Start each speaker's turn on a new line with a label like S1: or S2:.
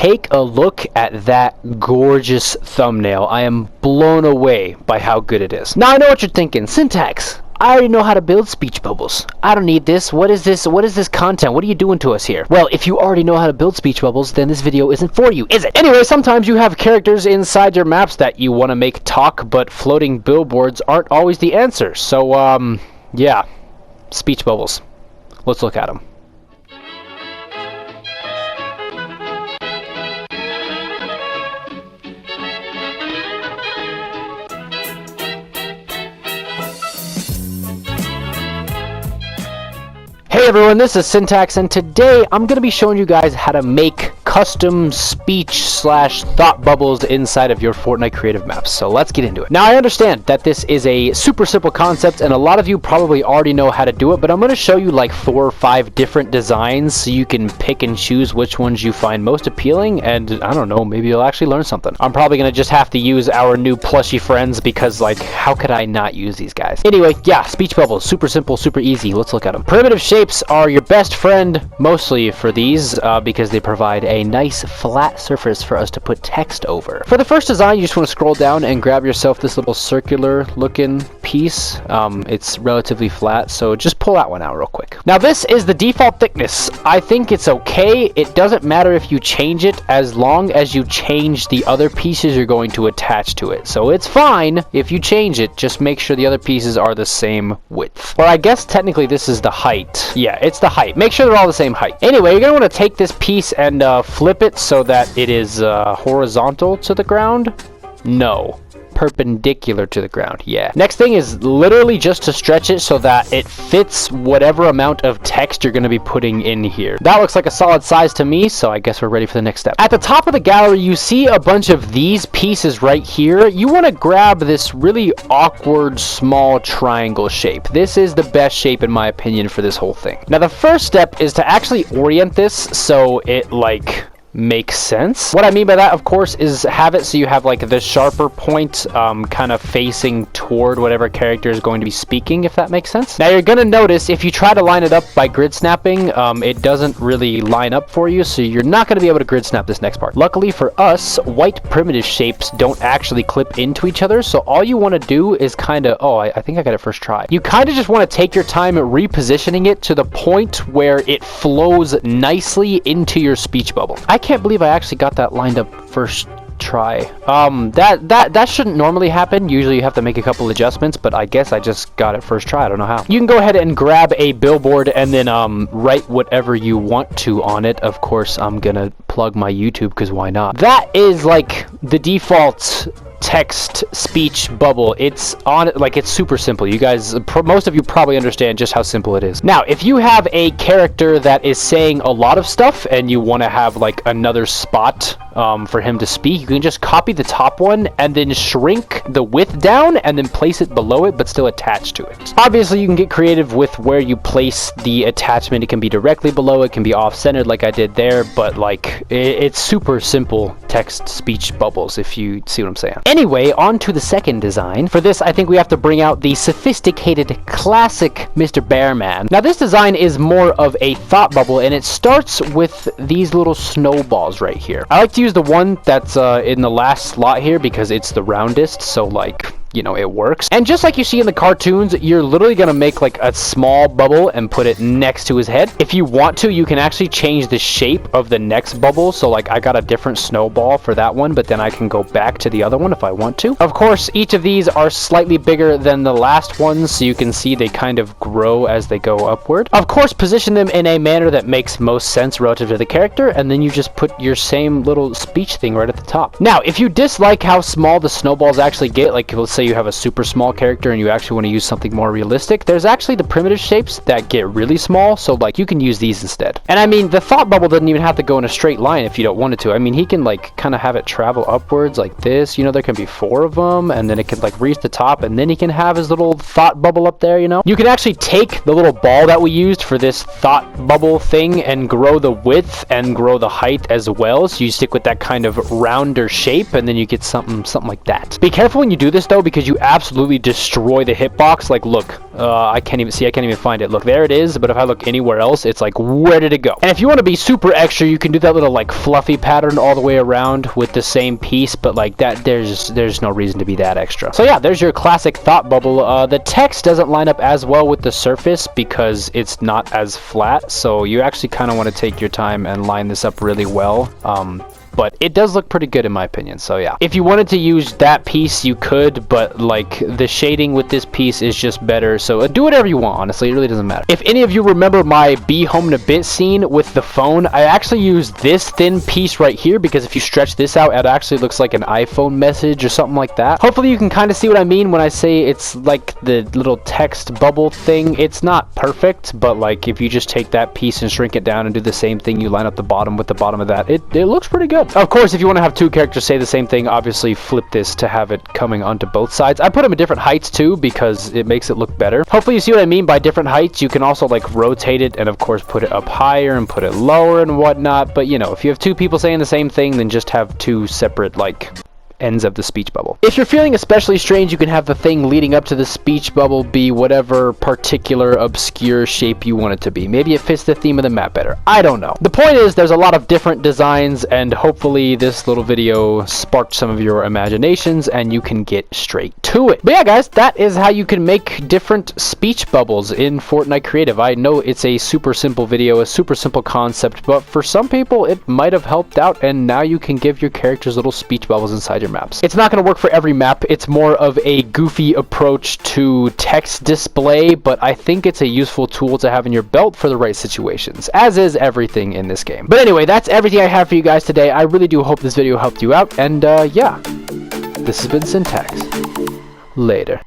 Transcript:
S1: take a look at that gorgeous thumbnail. I am blown away by how good it is. Now I know what you're thinking, Syntax. I already know how to build speech bubbles. I don't need this. What is this? What is this content? What are you doing to us here? Well, if you already know how to build speech bubbles, then this video isn't for you, is it? Anyway, sometimes you have characters inside your maps that you want to make talk, but floating billboards aren't always the answer. So, yeah. Speech bubbles. Let's look at them. Hey everyone, this is Syntax, and today I'm going to be showing you guys how to make custom speech/thought bubbles inside of your Fortnite creative maps. So let's get into it. Now I understand that this is a super simple concept and a lot of you probably already know how to do it, but I'm going to show you like 4 or 5 different designs so you can pick and choose which ones you find most appealing, and I don't know, maybe you'll actually learn something. I'm probably going to just have to use our new plushie friends because like how could I not use these guys? Anyway, yeah, speech bubbles, super simple, super easy. Let's look at them. Primitive shapes are your best friend mostly for these because they provide a nice flat surface for us to put text over. For the first design, you just want to scroll down and grab yourself this little circular looking piece. It's relatively flat, so just pull that one out real quick. Now this is the default thickness. I think it's okay. It doesn't matter if you change it as long as you change the other pieces you're going to attach to it. So it's fine if you change it, just make sure the other pieces are the same width. Or I guess technically this is the height. Yeah, it's the height. Make sure they're all the same height. Anyway, you're going to want to take this piece and flip it so that it is horizontal to the ground. No. Perpendicular to the ground. Yeah. Next thing is literally just to stretch it so that it fits whatever amount of text you're going to be putting in here. That looks like a solid size to me, so I guess we're ready for the next step. At the top of the gallery, you see a bunch of these pieces right here. You want to grab this really awkward small triangle shape. This is the best shape in my opinion for this whole thing. Now the first step is to actually orient this so it like makes sense. What I mean by that, of course, is have it so you have like the sharper point kind of facing toward whatever character is going to be speaking, if that makes sense. Now you're gonna notice if you try to line it up by grid snapping, it doesn't really line up for you, so you're not gonna be able to grid snap this next part. Luckily for us, white primitive shapes don't actually clip into each other, so all you want to do is kind of, oh, I think I got it first try. You kind of just want to take your time repositioning it to the point where it flows nicely into your speech bubble. I can't believe I actually got that lined up first try. That shouldn't normally happen. Usually you have to make a couple adjustments, but I guess I just got it first try. I don't know how. You can go ahead and grab a billboard and then write whatever you want to on it. Of course, I'm gonna plug my YouTube because why not? That is like the default text speech bubble. It's on like it's super simple. You guys, most of you probably understand just how simple it is. Now if you have a character that is saying a lot of stuff and you want to have like another spot for him to speak, you can just copy the top one and then shrink the width down and then place it below it but still attached to it. Obviously you can get creative with where you place the attachment. It can be directly below, it can be off-centered like I did there, but like it's super simple text speech bubbles, if you see what I'm saying. Anyway, on to the second design. For this, I think we have to bring out the sophisticated classic Mr. Bearman. Now this design is more of a thought bubble and it starts with these little snowballs right here. I like to use the one that's in the last slot here because it's the roundest, so like, you know, it works. And just like you see in the cartoons, you're literally gonna make like a small bubble and put it next to his head. If you want to, you can actually change the shape of the next bubble. So like I got a different snowball for that one, but then I can go back to the other one if I want to. Of course, each of these are slightly bigger than the last ones, so you can see they kind of grow as they go upward. Of course, position them in a manner that makes most sense relative to the character, and then you just put your same little speech thing right at the top. Now, if you dislike how small the snowballs actually get, like let's say you have a super small character and you actually want to use something more realistic, there's actually the primitive shapes that get really small, so like you can use these instead. And I mean, the thought bubble doesn't even have to go in a straight line if you don't want it to. I mean, he can like kind of have it travel upwards like this, you know, there can be 4 of them, and then it can like reach the top, and then he can have his little thought bubble up there, you know. You can actually take the little ball that we used for this thought bubble thing and grow the width and grow the height as well, so you stick with that kind of rounder shape, and then you get something like that. Be careful when you do this though, because because you absolutely destroy the hitbox. Like, look, I can't even find it. Look, there it is, but if I look anywhere else, it's like, where did it go? And if you want to be super extra, you can do that little like fluffy pattern all the way around with the same piece, but like that, there's no reason to be that extra. So yeah, there's your classic thought bubble. The text doesn't line up as well with the surface because it's not as flat, so you actually kind of want to take your time and line this up really well. But it does look pretty good in my opinion, so yeah. If you wanted to use that piece, you could, but like the shading with this piece is just better, so do whatever you want, honestly, it really doesn't matter. If any of you remember my Be Home in a Bit scene with the phone, I actually used this thin piece right here because if you stretch this out, it actually looks like an iPhone message or something like that. Hopefully you can kind of see what I mean when I say it's like the little text bubble thing. It's not perfect, but like if you just take that piece and shrink it down and do the same thing, you line up the bottom with the bottom of that, it looks pretty good. Of course, if you want to have two characters say the same thing, obviously flip this to have it coming onto both sides. I put them at different heights too because it makes it look better. Hopefully you see what I mean by different heights. You can also like rotate it and of course put it up higher and put it lower and whatnot. But you know, if you have two people saying the same thing, then just have two separate like ends of the speech bubble. If you're feeling especially strange, you can have the thing leading up to the speech bubble be whatever particular obscure shape you want it to be. Maybe it fits the theme of the map better. I don't know. The point is there's a lot of different designs, and hopefully this little video sparked some of your imaginations and you can get straight to it. But yeah guys, that is how you can make different speech bubbles in Fortnite Creative. I know it's a super simple video, a super simple concept, but for some people it might have helped out, and now you can give your characters little speech bubbles inside your maps. It's not going to work for every map. It's more of a goofy approach to text display, but I think it's a useful tool to have in your belt for the right situations, as is everything in this game. But anyway, that's everything I have for you guys today. I really do hope this video helped you out, and yeah, this has been Syntax. Later.